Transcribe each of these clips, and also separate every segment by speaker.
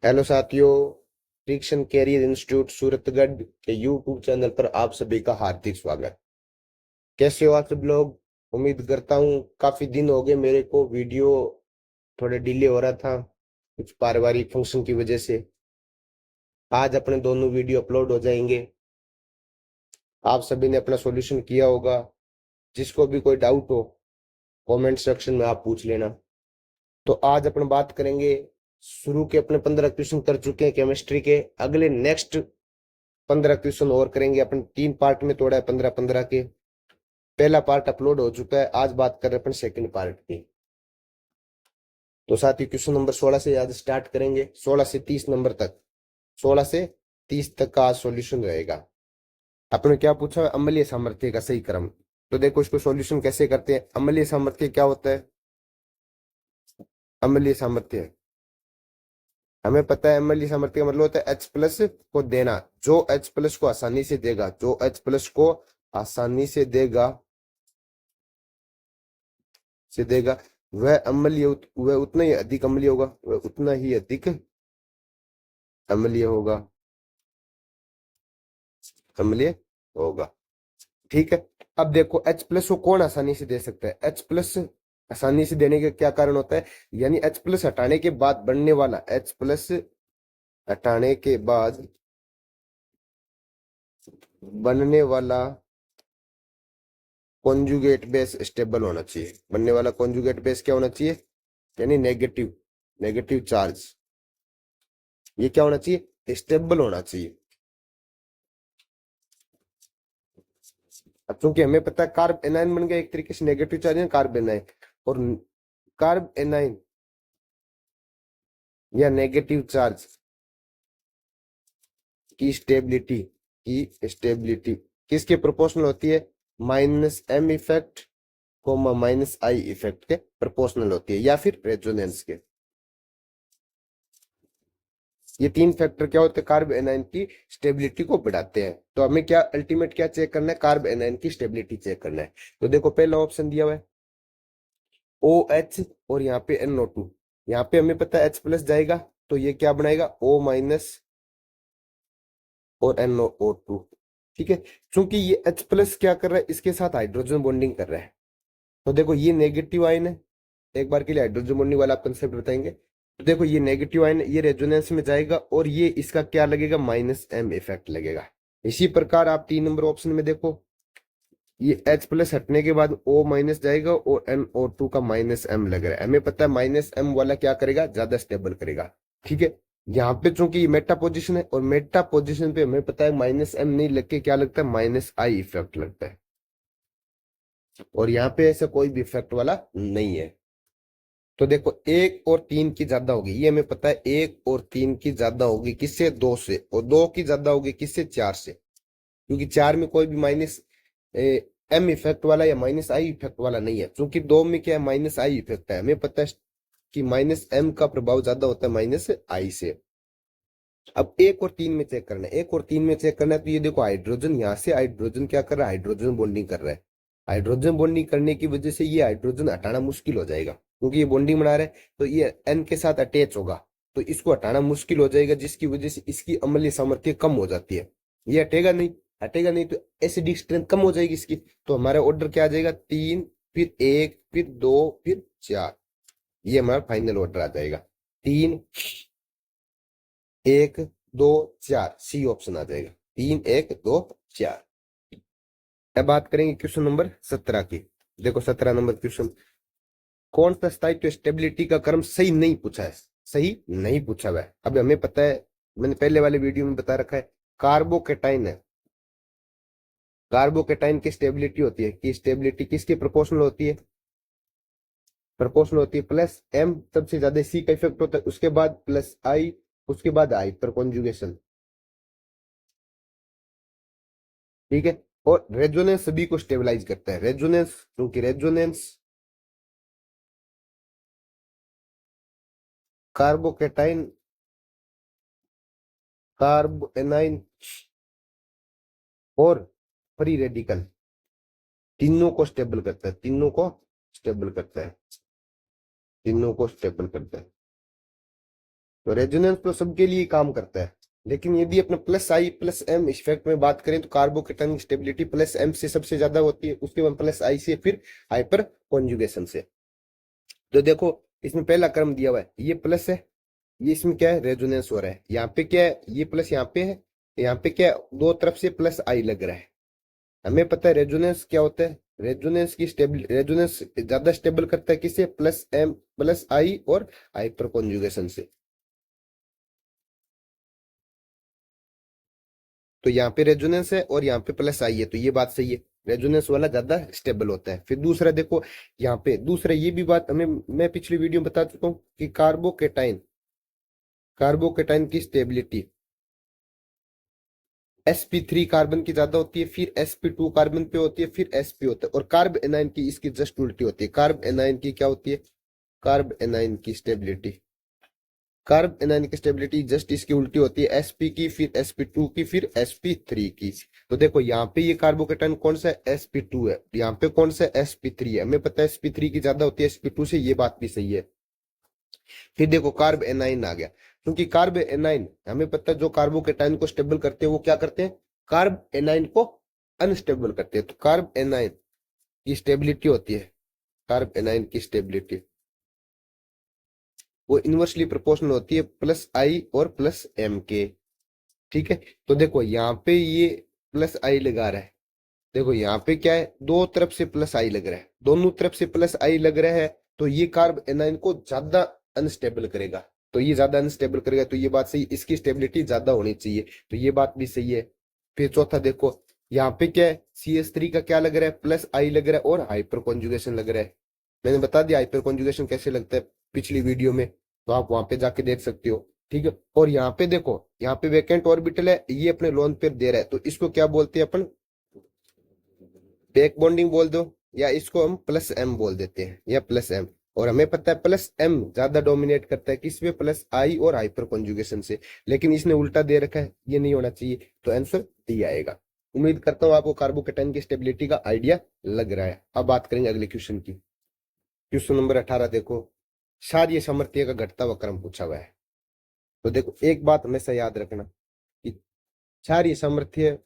Speaker 1: Hello साथियों, friction career institute Suratgarh के YouTube channel पर आप सभी का हार्दिक स्वागत। कैसे हो आप सब लोग? उम्मीद करता हूँ काफी दिन हो गए मेरे को वीडियो थोड़े डिले हो रहा था कुछ पारिवारिक फंक्शन की वजह से। आज अपने दोनों वीडियो अपलोड हो जाएंगे। आप सभी ने अपना सॉल्यूशन किया होगा। जिसको भी कोई डाउट हो कमेंट सेक्शन में आप पूछ लेना। तो आज अपन बात करेंगे। शुरू के अपने 15 क्वेश्चन कर चुके हैं केमिस्ट्री के। अगले नेक्स्ट 15 क्वेश्चन और करेंगे। अपन 3 पार्ट में तोड़ा है 15-15 के। पहला पार्ट अपलोड हो चुका है, आज बात कर रहे हैं अपन सेकंड पार्ट की। तो साथ ही क्वेश्चन नंबर 16 से आज स्टार्ट करेंगे, 16 से 30 नंबर तक। 16 से 30 तक का आज सॉल्यूशन रहेगा। आपने क्या पूछा है? अम्लीय सामर्थ्य का सही क्रम। तो देखो इसको सॉल्यूशन कैसे करते हैं। अम्लीय सामर्थ्य क्या होता है? अम्लीय सामर्थ्य हमें पता है। अम्लीय सामर्थ्य का मतलब होता है एच प्लस को देना। जो एच प्लस को आसानी से देगा, जो एच प्लस को आसानी से देगा वह अम्लीय वह उतना ही अधिक अम्लीय होगा, वह उतना ही अधिक अम्लीय होगा, अम्लीय होगा। ठीक है। अब देखो एच प्लस को कौन आसानी से दे सकता है? एच प्लस आसानी से देने का क्या कारण होता है? यानी एच प्लस हटाने के बाद बनने वाला, एच प्लस हटाने के बाद बनने वाला कॉन्जुगेट बेस स्टेबल होना चाहिए। बनने वाला कॉन्जुगेट बेस क्या होना चाहिए? यानी नेगेटिव, नेगेटिव चार्ज। ये क्या होना चाहिए? स्टेबल होना चाहिए। अब चूंकि हमें पता है कार्ब एनाइन बन गया एक तरीके से नेगेटिव चार्ज है कार्ब एनाइन। और कार्ब एनाइन या नेगेटिव चार्ज की स्टेबिलिटी किसके प्रोपोर्शनल होती है? Minus M effect comma minus I effect के प्रोपोर्शनल होती है, या फिर रेजोनेंस के। ये तीन फैक्टर क्या होते हैं? कार्ब एनाइन की स्टेबिलिटी को बढ़ाते हैं। तो हमें क्या अल्टीमेट क्या चेक करना है? कार्ब एनाइन की स्टेबिलिटी चेक करना है। तो देखो पहला ऑप्शन दिया हुआ है ओ एच और यहाँ पे NO2। यहाँ पे हमें पता है एच प्लस जाएगा तो ये क्या बनाएगा? O माइनस और NO2। ठीक है। क्योंकि ये H प्लस क्या कर रहा है? इसके साथ हाइड्रोजन बॉन्डिंग कर रहा है। तो देखो ये नेगेटिव आयन है। एक बार के लिए हाइड्रोजन बॉन्डिंग वाला आप कंसेप्ट बताएंगे। तो देखो ये नेगेटिव आयन, ये रेजोनेंस में जाएगा और ये इसका क्या लगेगा? माइनस एम इफेक्ट लगेगा। इसी प्रकार आप 3 नंबर ऑप्शन में देखो, ये H प्लस हटने के बाद O माइनस जाएगा और NO2 का माइनस एम लग रहा है। हमें पता है माइनस एम वाला क्या करेगा? ज्यादा स्टेबल करेगा। ठीक है। यहाँ पे चूंकि ये मेटा पोजिशन है और मेटा पोजिशन पे हमें पता है माइनस एम नहीं लग के क्या लगता है? माइनस आई इफेक्ट लगता है। और यहाँ पे ऐसा कोई भी इफेक्ट वाला नहीं है। तो देखो 1 और 3 की ज्यादा होगी, ये हमें पता है। 1 और 3 की ज्यादा होगी किससे? 2 से। और 2 की ज्यादा होगी किससे? 4 से। क्योंकि 4 में कोई भी माइनस एम इफेक्ट वाला या माइनस आई इफेक्ट वाला नहीं है। क्योंकि 2 में क्या है? माइनस आई इफेक्ट है। हमें पता है कि माइनस एम का प्रभाव ज्यादा होता है माइनस आई से। अब 1 और 3 में चेक करना है। 1 और 3 में चेक करना है। तो ये देखो हाइड्रोजन, यहाँ से हाइड्रोजन क्या कर रहा है? हाइड्रोजन बॉन्डिंग कर रहा है। हाइड्रोजन बॉन्डिंग करने की वजह से ये हाइड्रोजन हटाना मुश्किल हो जाएगा, क्योंकि ये बॉन्डिंग बना रहा है तो ये एन के साथ अटैच होगा। तो इसको हटाना मुश्किल हो जाएगा, जिसकी वजह से इसकी अम्लीय सामर्थ्य कम हो जाती है। ये हटेगा नहीं, हटेगा नहीं तो एसिडिक स्ट्रेंथ कम हो जाएगी इसकी। तो हमारा ऑर्डर क्या आ जाएगा? 3, फिर 1, फिर 2, फिर 4। ये हमारा फाइनल ऑर्डर आ जाएगा। 3, 1, 2, 4, सी ऑप्शन आ जाएगा। 3, 1, 2, 4। अब बात करेंगे क्वेश्चन नंबर 17 की। देखो 17 नंबर क्वेश्चन, कौन सा स्थायित्व स्टेबिलिटी का क्रम सही नहीं पूछा है? सही नहीं पूछा हुआ है। अब हमें पता है, मैंने पहले वाले वीडियो में बता रखा है, कार्बोकेटाइन है। कार्बोकेटाइन की स्टेबिलिटी होती है कि स्टेबिलिटी किसके प्रोपोर्शनल होती है? प्रोपोर्शनल होती है प्लस एम, सबसे ज्यादा सी का इफेक्ट होता है, उसके बाद प्लस आई, उसके बाद आई पर कॉन्जुगेशन। ठीक है। और रेजोनेंस सभी को स्टेबलाइज करता है। रेजोनेंस, क्योंकि रेजोनेंस कार्बोकेटाइन, कार्ब एनाइन और फ्री रेडिकल तीनों को स्टेबल करता है। तीनों को स्टेबल करता है। तीनों को स्टेबल करता है। तो रेजोनेंस तो सबके लिए काम करता है, लेकिन यदि अपने प्लस आई प्लस एम इफेक्ट में बात करें तो कार्बोकेटाइन की स्टेबिलिटी प्लस एम से सबसे ज्यादा होती है, उसके बाद प्लस आई से, फिर हाइपर कॉन्जुगेशन से। तो देखो इसमें पहला क्रम दिया हुआ है, ये प्लस है, ये इसमें क्या है, रेजोनेंस हो रहा है, यहाँ पे क्या है, ये प्लस यहाँ पे है, यहाँ पे क्या है, दो तरफ से प्लस आई लग रहा है। हमें पता है रेजोनेंस क्या होता है, रेजोनेंस की स्टेबल, रेजोनेंस ज्यादा स्टेबल करता है किसे, प्लस एम प्लस आई और हाइपर कॉन्जुगेशन से। तो यहाँ पे रेजोनेंस है और यहाँ पे प्लस आई है, तो ये बात सही है, रेजोनेंस वाला ज्यादा स्टेबल होता है। फिर दूसरा देखो यहाँ पे, दूसरा ये भी बात हमें, मैं पिछली वीडियो में बता चुका हूँ कि कार्बोकेटाइन, कार्बोकेटाइन की स्टेबिलिटी sp3 कार्बन की ज्यादा होती है, फिर sp2 कार्बन पे होती है, फिर sp होता है, और कार्ब एनाइन की इसकी जस्ट उल्टी होती है। कार्ब एनाइन की क्या होती है, कार्ब एनाइन की स्टेबिलिटी, कार्ब एनाइन की स्टेबिलिटी जस्ट इसकी उल्टी होती है, sp की, फिर sp2 की, फिर sp3 की। तो देखो यहाँ पे ये कार्बोकेटाइन कौन सा है, sp2 है, यहाँ पे कौन सा है, sp3 है। हमें पता है sp3 की ज्यादा होती है sp2 से, ये बात भी सही है। फिर देखो कार्ब एनाइन आ गया, क्योंकि कार्ब एनाइन हमें पता है जो कार्बोकेटाइन को स्टेबल करते हैं वो क्या करते हैं, कार्ब एनाइन को अनस्टेबल करते हैं। तो कार्ब एनाइन की स्टेबिलिटी होती है, कार्ब एनाइन की स्टेबिलिटी वो इनवर्सली प्रोपोर्शनल होती है प्लस आई और प्लस एम के। ठीक है, तो देखो यहाँ पे ये प्लस आई लगा रहा है, देखो यहाँ पे क्या है, दो तरफ से प्लस आई लग रहा है, दोनों तरफ से प्लस आई लग रहा है, तो ये कार्ब एनाइन को ज्यादा अनस्टेबल करेगा, तो ये ज्यादा अनस्टेबल करेगा, तो ये बात सही, इसकी स्टेबिलिटी ज्यादा होनी चाहिए, तो ये बात भी सही है। फिर चौथा देखो यहाँ पे क्या है, CH3 का क्या लग रहा है, प्लस आई लग रहा है और हाइपर कॉन्जुगेशन लग रहा है। मैंने बता दिया हाइपर कॉन्जुगेशन कैसे लगता है पिछली वीडियो में, तो आप वहां पे जाके देख सकते हो। ठीक है, और यहाँ पे देखो, यहाँ पे वैकेंट ऑर्बिटल है, ये अपने लोन पेयर दे रहा है, तो इसको क्या बोलते हैं अपन, बैक बॉन्डिंग बोल दो, या इसको हम प्लस एम बोल देते हैं, या प्लस एम। और हमें पता है प्लस एम ज्यादा डोमिनेट करता है किसमें, प्लस आई और हाइपर कॉन्जुगेशन से, लेकिन इसने उल्टा दे रखा है, ये नहीं होना चाहिए, तो आंसर डी आएगा। उम्मीद करता हूँ आपको कार्बोकेटाइन की स्टेबिलिटी का आइडिया लग रहा है। अब बात करेंगे अगले क्वेश्चन की। क्वेश्चन नंबर 18 देखो, क्षारीय सामर्थ्य का घटता हुआ क्रम पूछा हुआ है। तो देखो एक बात हमेशा याद रखना कि क्षारीय सामर्थ्य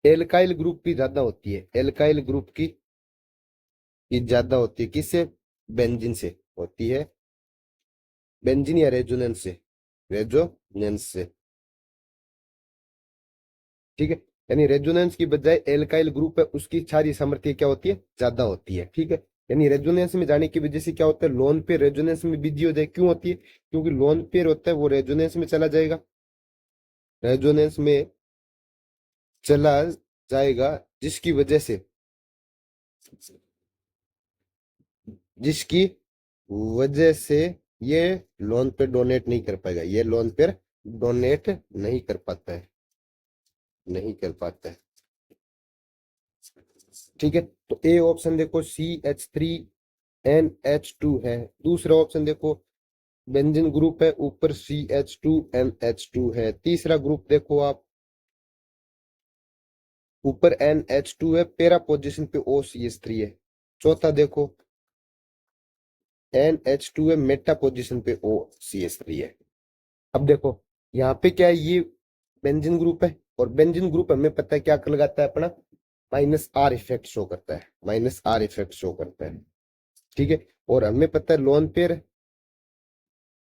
Speaker 1: एल्काइल ग्रुप की ज्यादा होती है, एल्काइल ग्रुप की ज्यादा होती है किससे, बेंजीन से होती है, बेंजीन या रेजोनेंस से, रेजोनेंस से। ठीक है, यानी रेजोनेंस की बजाय एल्काइल ग्रुप है उसकी क्षारीय सामर्थ्य क्या होती है, ज्यादा होती है। ठीक है, यानी रेजोनेंस में जाने की वजह से क्या होता है, लोन पेयर रेजोनेंस में बिजी हो जाए, क्यों होती है, क्योंकि लोन पेयर होता है वो रेजोनेंस में चला जाएगा, रेजोनेंस में चला जाएगा, जिसकी वजह से, जिसकी वजह से ये लोन पे डोनेट नहीं कर पाएगा, ये लोन पे डोनेट नहीं कर पाता है, नहीं कर पाता है। ठीक है, तो ए ऑप्शन देखो CH3NH2 है, दूसरा ऑप्शन देखो बेंजीन ग्रुप है, ऊपर CH2NH2 है, तीसरा ग्रुप देखो आप, ऊपर NH2 है, पैरा पोजीशन पे OCH3 है, चौथा देखो NH2 है, मेटा पोजीशन पे OCH3 है। अब देखो यहाँ पे क्या है, ये बेंजीन ग्रुप है, और बेंजीन ग्रुप हमें पता है क्या लगाता है अपना, माइनस आर इफेक्ट शो करता है, माइनस आर इफेक्ट शो करता है। ठीक है, और हमें पता है लोन पेयर,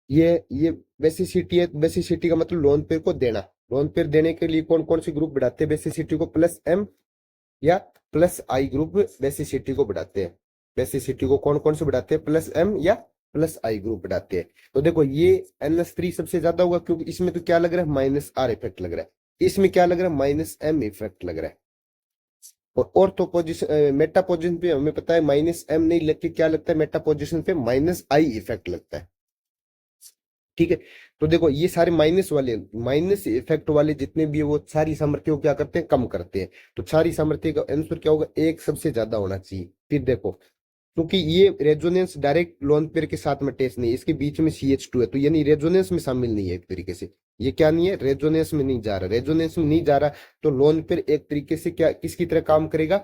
Speaker 1: ये बेसिसिटी है, बेसिसिटी का मतलब लोन पेयर को देना, लोन पेयर देने के लिए कौन कौन से ग्रुप बढ़ाते हैं बेसिसिटी को, प्लस एम या प्लस आई ग्रुप बेसिसिटी को बढ़ाते हैं, बेसिसिटी को कौन कौन से बढ़ाते हैं, प्लस एम या प्लस आई ग्रुप बढ़ाते हैं। तो देखो ये NH3 सबसे ज्यादा होगा, क्योंकि इसमें तो क्या लग रहा है, माइनस आर इफेक्ट लग रहा है, इसमें क्या लग रहा है, माइनस एम इफेक्ट लग रहा है। और तो पोजिशन, मेटा पोजिशन पे हमें पता है माइनस एम नहीं लग के क्या लगता है, मेटा पोजिशन पे माइनस आई इफेक्ट लगता है। ठीक है, तो देखो ये सारे माइनस वाले, माइनस इफेक्ट वाले जितने भी है वो सारी सामर्थ्य को क्या करते हैं, कम करते हैं। तो सारी सामर्थ्य का आंसर क्या होगा, एक सबसे ज्यादा होना चाहिए। फिर देखो क्योंकि ये रेजोनेंस डायरेक्ट लोन पेयर के साथ में अटैच नहीं है, इसके बीच में CH2 है, तो यानी रेजोनेंस में शामिल नहीं है, एक तरीके से ये क्या नहीं है, रेजोनेंस में नहीं जा रहा, रेजोनेंस में नहीं जा रहा, तो लोन पेयर एक तरीके से क्या किसकी तरह काम करेगा,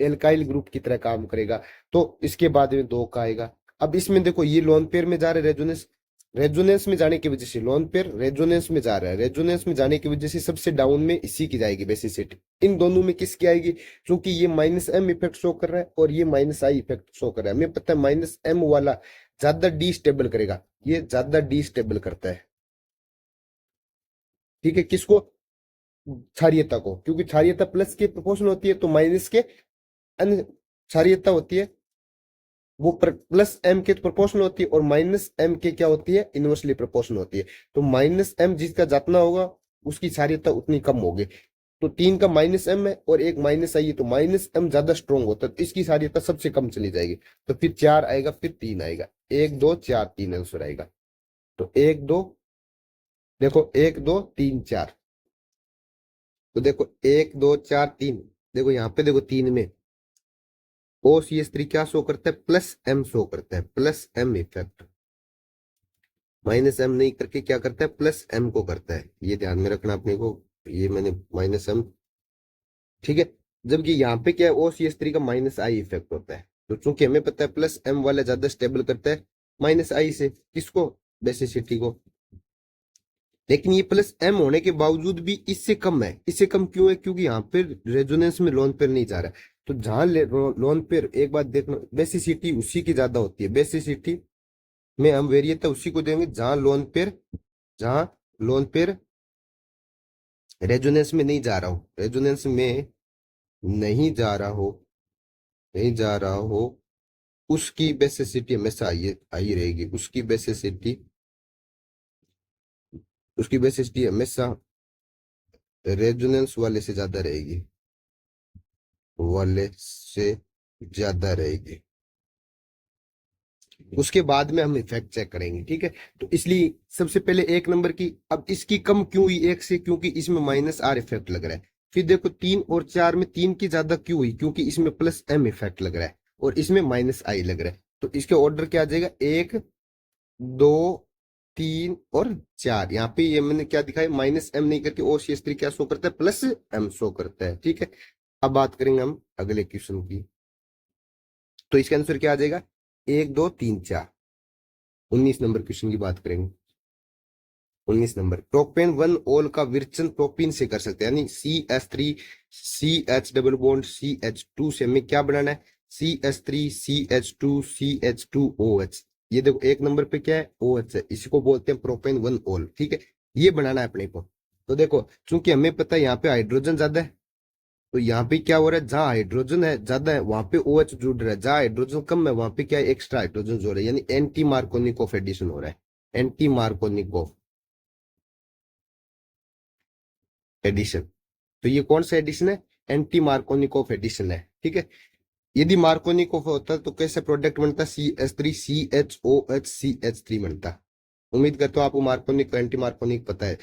Speaker 1: एल्काइल ग्रुप की तरह काम करेगा। तो इसके बाद में 2 का आएगा। अब इसमें देखो ये लोन पेयर में जा रहा है, रेजोनेंस रेजोनेंस में जाने की वजह से लोन पेयर रेजोनेंस में जा रहा है, रेजोनेंस में जाने की वजह से सबसे डाउन में इसी की जाएगी बेसिसिटी। इन दोनों में किसकी आएगी? क्योंकि ये माइनस एम इफेक्ट शो कर रहा है और ये माइनस आई इफेक्ट शो कर रहा है। हमें पता है माइनस एम वाला ज्यादा डी स्टेबल करेगा, ये ज्यादा डी स्टेबल करता है। ठीक है, किसको? क्षारीयता को, क्योंकि क्षारीयता प्लस के प्रोपोर्शन होती है तो माइनस के अन क्षारीयता होती है वो प्लस एम के प्रोपोर्शनल होती है और माइनस एम के क्या होती है? इनवर्सली प्रोपोर्शनल होती है। तो माइनस एम जिसका जितना होगा उसकी क्षारीयता उतनी कम होगी। तो 3 का माइनस एम है और एक माइनस आई है तो माइनस एम ज्यादा स्ट्रॉन्ग होता है तो इसकी क्षारीयता सबसे कम चली जाएगी। तो फिर 4 आएगा, फिर 3 आएगा, 1 2 4 3 आंसर आएगा। तो 1 2 देखो 1 2 3 4। तो देखो 1 2 4 3, देखो यहाँ पे देखो 3 में OCH3 क्या शो करता है? प्लस एम शो करता है, plus M effect. Minus M नहीं करके क्या करता है? प्लस एम को करता है, ये ध्यान में रखना अपने को। ये मैंने माइनस एम, ठीक है। जबकि यहाँ पे क्या है? OCH3 का माइनस आई इफेक्ट होता है। तो चूंकि हमें पता है प्लस एम वाला ज्यादा स्टेबल करता है माइनस आई से, किसको? बेसिसिटी को। लेकिन ये प्लस एम होने के बावजूद भी इससे कम है। इससे कम क्यों है? क्योंकि यहाँ पे रेजोनेंस में लोन पेयर नहीं जा रहा है। तो जहां लोन पेयर, एक बात देखना, बेसिसिटी उसी की ज्यादा होती है। बेसिसिटी में हम वेरिएट उसी को देंगे जहां लोन पेयर रेजोनेंस में नहीं जा रहा हो, रेजोनेंस में नहीं जा रहा हो, नहीं जा रहा हो, उसकी बेसिसिटी हमेशा आई आई रहेगी। उसकी बेसिसिटी हमेशा रेजोनेंस वाले से ज्यादा रहेगी, वाले से ज्यादा रहेगी। उसके बाद में हम इफेक्ट चेक करेंगे, ठीक है। तो इसलिए सबसे पहले 1 नंबर की, अब इसकी कम क्यों हुई 1 से? क्योंकि इसमें माइनस आर इफेक्ट लग रहा है। फिर देखो 3 और 4 में 3 की ज्यादा क्यों हुई? क्योंकि इसमें प्लस एम इफेक्ट लग रहा है और इसमें माइनस आई लग रहा है। तो इसके ऑर्डर क्या आ जाएगा? 1 2 3 और 4। यहाँ पे ये मैंने क्या दिखाया? माइनस एम नहीं करके OCH3 क्या शो करता है? प्लस एम शो करता है, ठीक है। अब बात करेंगे हम अगले क्वेश्चन की। तो इसका आंसर क्या आ जाएगा? 1 2 3 4। 19 नंबर क्वेश्चन की बात करेंगे। 19 नंबर, प्रोपेन 1 ओल का विरचन प्रोपीन से कर सकते हैं, यानी CH3 CH double bond CH2 से हमें क्या बनाना है? CH3 CH2 CH2OH। ये देखो 1 नंबर पे क्या है? OH है, इसको बोलते हैं प्रोपेन 1 ओल, ठीक है। ये बनाना है अपने को। तो देखो चूंकि हमें पता है यहाँ पे हाइड्रोजन ज्यादा है तो यहाँ पे क्या हो रहा है? जहां हाइड्रोजन है ज्यादा है वहां पे OH जुड़ रहा है, जहां हाइड्रोजन कम है वहां पे क्या है? एक्स्ट्रा हाइड्रोजन जुड़ रहा है, यानी एंटी मार्कोनिकोफ एडिशन हो रहा है। Anti Markovnikov addition. तो ये कौन सा एडिशन है? एंटी मार्कोनिकोफ एडिशन है, ठीक है। यदि मार्कोनिकोफ होता तो कैसे प्रोडक्ट बनता? CH3 CHOH CH3 बनता। उम्मीद करता हूँ आपको मार्कोनिक एंटी मार्कोनिक पता है।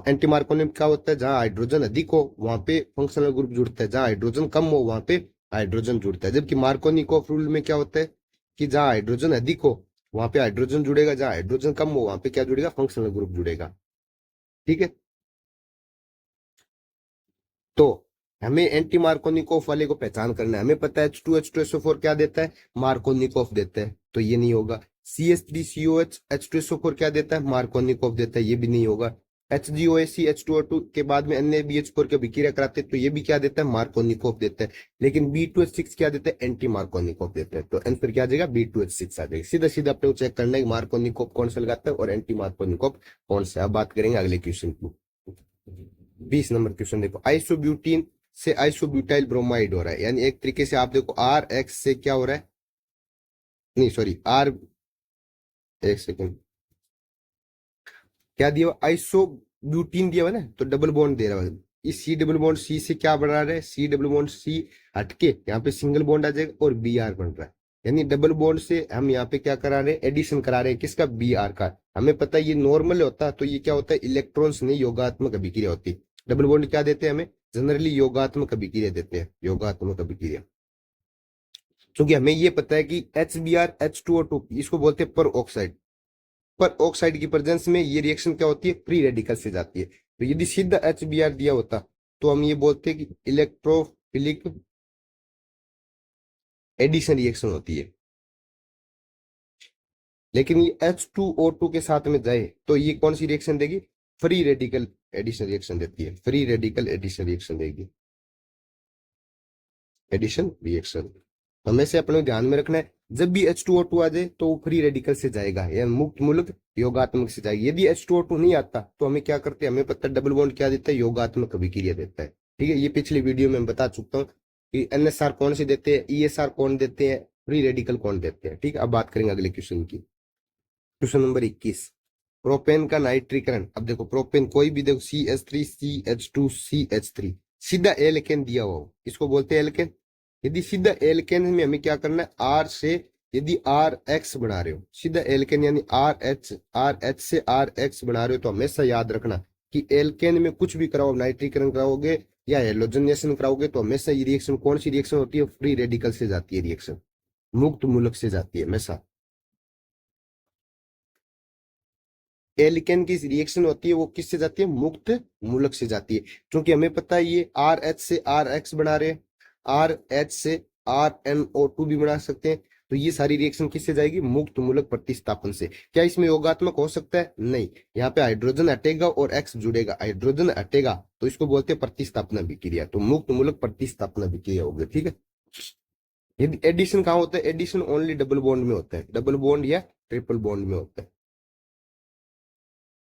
Speaker 1: एंटी मार्कोनिक क्या होता है? जहां हाइड्रोजन अधिक हो वहां पे फंक्शनल ग्रुप जुड़ता है, जहां हाइड्रोजन कम हो वहां पे हाइड्रोजन जुड़ता है। जबकि मार्कोनिकोफ रूल में क्या होता है कि जहां हाइड्रोजन अधिक हो वहां पे हाइड्रोजन जुड़ेगा, जहां हाइड्रोजन कम हो वहां पे क्या जुड़ेगा? फंक्शनल ग्रुप जुड़ेगा, ठीक है। तो हमें एंटी मार्कोनिकोफ वाले को पहचान करना है। हमें पता है H2H2SO4 क्या देता है? मार्कोनिकोफ देता है, तो ये नहीं होगा। CH3COH H2SO4 क्या देता है? मार्कोनिकोफ देता है, ये भी नहीं होगा। HgOAC H2O2 के बाद में अन्य BH4 की अभिक्रिया कराते हैं तो ये भी क्या देता है? मार्कोनिकोफ देता है। लेकिन B2H6 क्या देता है? एंटी मार्कोनिकोफ देता है। तो आंसर क्या आ जाएगा? B2H6 आ जाएगा। सीधा सीधा अपने को चेक करना है मार्कोनिकोफ कौन सा लगाता है और एंटी मार्कोनिकोफ कौन सा। अब बात करेंगे अगले क्वेश्चन की। 20 नंबर क्वेश्चन देखो, आइसोब्यूटीन से आइसोब्यूटाइल ब्रोमाइड हो रहा है, यानी एक तरीके से आप देखो RX से क्या हो रहा है? नहीं सॉरी आर, एक सेकंड, क्या दिया? आइसोब्यूटीन दिया हुआ ना, तो डबल बॉन्ड दे रहा है। इस C डबल बॉन्ड C से क्या बना रहा है? C डबल बॉन्ड C हटके यहाँ पे सिंगल बॉन्ड आ जाएगा और BR बन रहा है। यानी डबल बॉन्ड से हम यहाँ पे क्या करा रहे हैं? एडिशन करा रहे हैं, किसका? BR का। हमें पता है ये नॉर्मल होता तो ये क्या होता है? इलेक्ट्रॉन्स नहीं योगात्मक अभिक्रिया होती। डबल बॉन्ड क्या देते हैं हमें? जनरली योगात्मक अभिक्रिया देते हैं, योगात्मक अभिक्रिया। क्योंकि हमें ये पता है कि HBr H2O2 इसको बोलते हैं पर ऑक्साइड। पर ऑक्साइड की प्रेजेंस में ये रिएक्शन क्या होती है? फ्री रेडिकल से जाती है। तो यदि सीधा HBr दिया होता तो हम ये बोलते हैं कि इलेक्ट्रोफिलिक एडिशन रिएक्शन होती है। लेकिन ये H2O2 के साथ में जाए तो ये कौन सी रिएक्शन देगी? फ्री रेडिकल एडिशन रिएक्शन देती है, फ्री रेडिकल एडिशन रिएक्शन देगी, एडिशन रिएक्शन। हमें से अपने ध्यान में रखना है, जब भी H2O2 आ जाए तो वो फ्री रेडिकल से जाएगा या मुक्त मूलक योगात्मक से जाएगी। यदि H2O2 नहीं आता तो हमें क्या करते हैं, हमें पता है डबल बॉन्ड क्या देता है, योगात्मक अभिक्रिया देता है। ठीक है, ये पिछली वीडियो में बता चुका हूँ कि NSR कौन से देते हैं, ESR कौन देते हैं, फ्री रेडिकल कौन देते हैं। ठीक है, अब बात करेंगे अगले क्वेश्चन की। क्वेश्चन नंबर 21, प्रोपेन का नाइट्रीकरण। अब देखो प्रोपेन कोई भी देखो CH3 CH2 CH3 सीधा एल्केन दिया हुआ हो, इसको बोलते हैं एल्केन। यदि सीधा एल्केन में हमें क्या करना है, आर से यदि आर एक्स बना रहे हो, सीधा एल्केन यानी आर एच से आर एक्स बना रहे हो, तो हमेशा याद रखना कि एल्केन में कुछ भी कराओ, नाइट्रीकरण कराओगे या हेलोजनेशन कराओगे, तो हमेशा ये रिएक्शन कौन सी रिएक्शन होती है, फ्री रेडिकल से जाती है रिएक्शन, मुक्त मूलक से जाती है हमेशा। एल्केन की रिएक्शन होती है वो किससे जाती है, मुक्त मूलक से जाती है। क्योंकि हमें पता है ये आर एच से आर एक्स बना रहे हैं, आर एच से RnO2 भी बना सकते हैं, तो ये सारी रिएक्शन किससे जाएगी, मुक्त मूलक प्रतिस्थापन से। क्या इसमें योगात्मक हो सकता है, नहीं। यहाँ पे हाइड्रोजन हटेगा और एक्स जुड़ेगा, हाइड्रोजन हटेगा तो इसको बोलते हैं प्रतिस्थापन अभिक्रिया, तो मुक्त मूलक प्रतिस्थापन अभिक्रिया होगी। ठीक है, यदि एडिशन कहाँ होता है, एडिशन ओनली डबल बॉन्ड में होता है, डबल बॉन्ड या ट्रिपल बॉन्ड में होता है।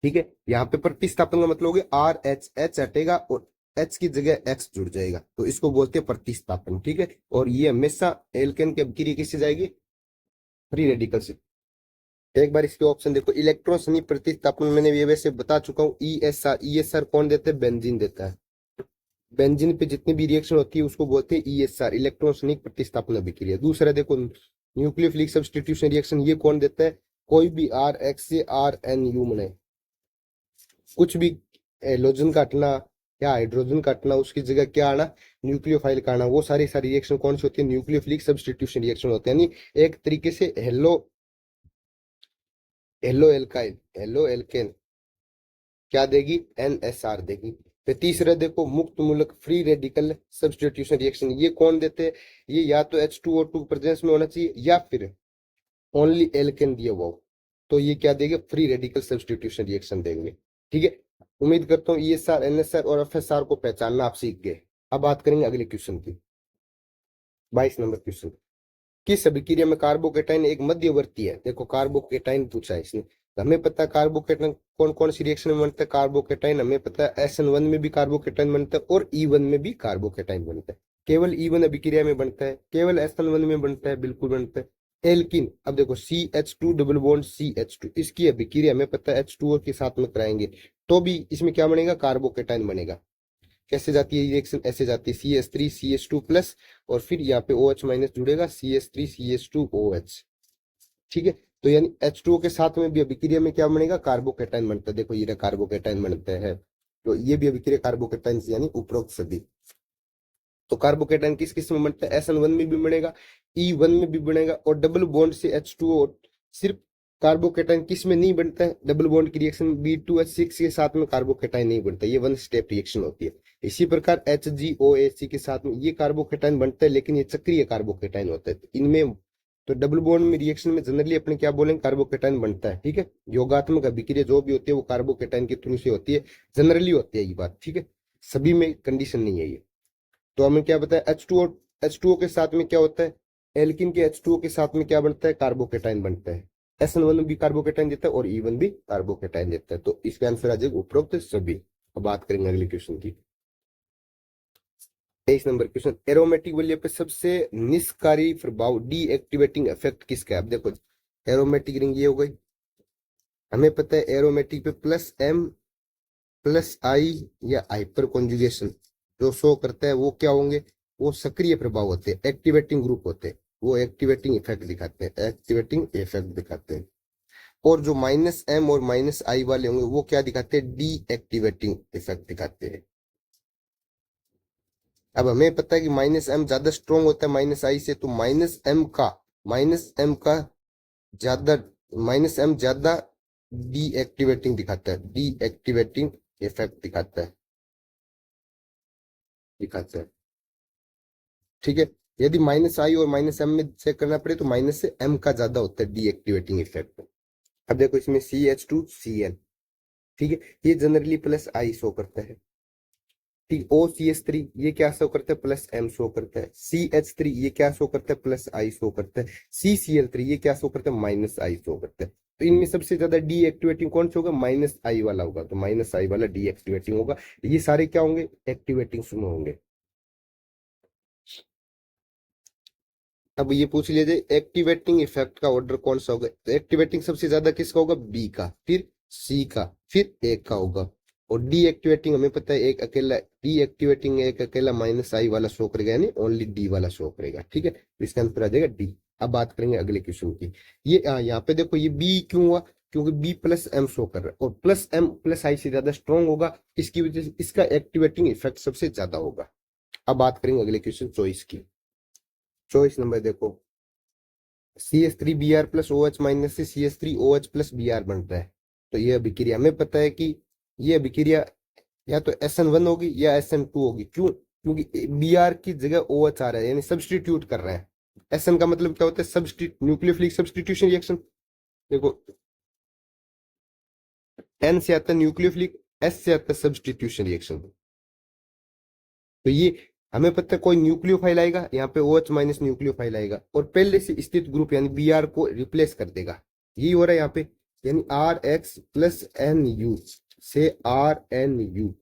Speaker 1: ठीक है, यहाँ पे प्रतिस्थापन का मतलब हो गया आर एच, एच हटेगा और एच की जगह एक्स जुड़ जाएगा, तो इसको बोलते हैं प्रतिस्थापन। ठीक है, और ये हमेशा एल्केन की अभिक्रिया किससे जाएगी, फ्री रेडिकल से। एक बार इसके ऑप्शन देखो, इलेक्ट्रॉन संयुग्म प्रतिस्थापन मैंने ये वैसे बता चुका हूँ। ESR, ESR कौन देता है, बेंजीन देता है। बेंजीन पे जितनी भी रिएक्शन होती है उसको बोलते हैं ESR, इलेक्ट्रॉन संयुग्म प्रतिस्थापन अभिक्रिया। दूसरा देखो न्यूक्लियोफिलिक सब्स्टिट्यूशन रिएक्शन, ये कौन देता है, कोई भी आर एक्स से RnU बने, कुछ भी हेलोजन का हटना या हाइड्रोजन का हटना, उसकी जगह क्या आना, न्यूक्लियोफाइल का आना, वो सारी सारी रिएक्शन कौन सी होती है, न्यूक्लियोफिलिक सब्स्टिट्यूशन रिएक्शन होते हैं। यानी एक तरीके से hello hello alkyl, halo alkane क्या देगी, NSR देगी। फिर तीसरा देखो मुक्त मूलक फ्री रेडिकल सब्स्टिट्यूशन रिएक्शन, ये कौन देते हैं, ये या तो H2O2 प्रेजेंस में होना चाहिए या फिर ओनली एल्केन दिया हुआ हो, तो ये क्या देंगे, फ्री रेडिकल सब्स्टिट्यूशन रिएक्शन देंगे। ठीक है, उम्मीद करता हूँ ESR, NSR और FSR को पहचानना आप सीख गए। अब बात करेंगे अगले क्वेश्चन की, 22 नंबर क्वेश्चन। किस अभिक्रिया में कार्बोकेटाइन एक मध्यवर्ती है। देखो कार्बोकेटाइन पूछा है इसने, तो हमें पता है कार्बोकेटाइन कौन कौन सी रिएक्शन में बनता है, कार्बोकेटाइन हमें पता है SN1 में भी कार्बोकेटाइन बनता है और E1 में भी कार्बोकेटाइन बनता है। केवल E1 अभिक्रिया में बनता है, केवल SN1 में बनता है, बिल्कुल बनता है। एल्किन, अब देखो CH2 डबल बॉन्ड CH2, इसकी अभिक्रिया हमें पता है H2O के साथ में कराएंगे तो भी इसमें क्या बनेगा, कार्बोकेटाइन बनेगा। कैसे जाती है रिएक्शन, ऐसे जाती है CH3 CH2 प्लस और फिर यहाँ पे OH माइनस जुड़ेगा, CH3 CH2 OH। ठीक है, तो यानी H2O के साथ में भी अभिक्रिया में क्या बनेगा, कार्बोकेटाइन बनता है। देखो ये कार्बोकेटाइन बनते हैं, तो ये भी अभिक्रिया कार्बोकेटाइन से, यानी उपरोक्त सभी। तो कार्बोकेटाइन किस किस में बनता है, SN1 में भी बनेगा, E1 में भी बनेगा और डबल बॉन्ड से H2O। सिर्फ कार्बोकेटाइन किस में नहीं बनता है, डबल बॉन्ड की रिएक्शन B2H6 के साथ में कार्बोकेटाइन नहीं बनता, ये वन स्टेप रिएक्शन होती है। इसी प्रकार HgOAC के साथ में ये कार्बोकेटाइन बनता है, लेकिन ये चक्रीय कार्बोकेटाइन होता है। इनमें तो डबल बॉन्ड में रिएक्शन में जनरली अपने क्या बोलेंगे, कार्बोकेटाइन बनता है। ठीक है, योगात्मक अभिक्रिया जो भी होती है वो कार्बोकेटाइन के थ्रू से होती है, जनरली होती है ये बात। ठीक है, सभी में कंडीशन नहीं है ये। तो हमें क्या बताया, H2O के साथ में क्या होता है, एल्किन के H2O के साथ में क्या बनता है, कार्बोकेटाइन बनता है। SN1 भी कार्बोकेटाइन देता है और E1 भी कार्बोकेटाइन देता है, तो इसका आंसर आ जाएगा उपरोक्त सभी। अब बात करेंगे अगले क्वेश्चन की, 23 नंबर क्वेश्चन। एरोमेटिक वैल्यू पे सबसे निष्कारी प्रभाव, डीएक्टिवेटिंग इफेक्ट किसका है। अब देखो एरोमेटिक रिंग ये हो गई, हमें पता है एरोमेटिक पे +M+I या हाइपर कॉन्जुगेशन जो शो करता है वो क्या होंगे, वो सक्रिय प्रभाव होते हैं, एक्टिवेटिंग ग्रुप होते हैं, वो एक्टिवेटिंग इफेक्ट दिखाते हैं, एक्टिवेटिंग इफेक्ट दिखाते हैं। और जो -M और -I वाले होंगे वो क्या दिखाते हैं, डीएक्टिवेटिंग इफेक्ट दिखाते हैं। अब हमें पता है कि -M ज्यादा स्ट्रॉन्ग होता है -I से, तो माइनस एम का ज्यादा, -M ज्यादा डीएक्टिवेटिंग दिखाता है, डीएक्टिवेटिंग इफेक्ट दिखाता है। ठीक है, यदि माइनस आई और माइनस एम में चेक करना पड़े तो माइनस से एम का ज्यादा होता है डीएक्टिवेटिंग इफेक्ट। अब देखो इसमें CH2Cl, ठीक है, ये जनरली प्लस आई शो करता है। ठीक, OCH3 ये क्या शो करता है, प्लस एम शो करता है। CH3 ये क्या शो करता है, प्लस आई शो करता है। CCl3 ये क्या शो करता है, माइनस आई शो करता है। तो इनमें सबसे ज्यादा डीएक्टिवेटिंग कौन सा होगा, माइनस आई वाला होगा, तो माइनस आई वाला डीएक्टिवेटिंग होगा। ये सारे क्या होंगे, एक्टिवेटिंग समूह होंगे। अब ये पूछ लीजिए एक्टिवेटिंग इफेक्ट का ऑर्डर कौन सा होगा, तो एक्टिवेटिंग सबसे ज्यादा किसका होगा, बी का, फिर सी का, फिर ए का होगा। और डीएक्टिवेटिंग हमें पता है एक अकेला डीएक्टिवेटिंग एक अकेला माइनस आई वाला शो करेगा, यानी ओनली डी वाला शो करेगा। ठीक है, तो इसका आंसर आ जाएगा डी। अब बात करेंगे अगले क्वेश्चन की। ये यहाँ पे देखो ये बी क्यों हुआ, क्योंकि बी प्लस एम शो कर रहा है और प्लस एम प्लस आई से ज्यादा स्ट्रॉन्ग होगा, इसकी वजह से इसका एक्टिवेटिंग इफेक्ट सबसे ज्यादा होगा। अब बात करेंगे अगले क्वेश्चन चॉइस की। चॉइस नंबर देखो, CH3Br प्लस OH माइनस से CH3OH प्लस Br बनता है। तो ये अभिक्रिया हमें पता है कि ये अभिक्रिया या तो SN1 होगी या SN2 होगी। क्यों, क्योंकि Br की जगह OH आ रहा है, यानी सब्सटीट्यूट कर रहे हैं। SN का मतलब क्या होता है, सब्सटीट्यूट, न्यूक्लियोफिलिक सब्सटीट्यूशन रिएक्शन। देखो N से आता है न्यूक्लियोफिलिक, S से आता है सब्सटीट्यूशन रिएक्शन। तो ये हमें पता है कोई न्यूक्लियोफाइल आएगा, यहाँ पे OH माइनस न्यूक्लियोफाइल आएगा और पहले से स्थित ग्रुप यानी Br को रिप्लेस कर देगा। यही हो रहा है यहाँ पे, यानी RX प्लस NU से RNU।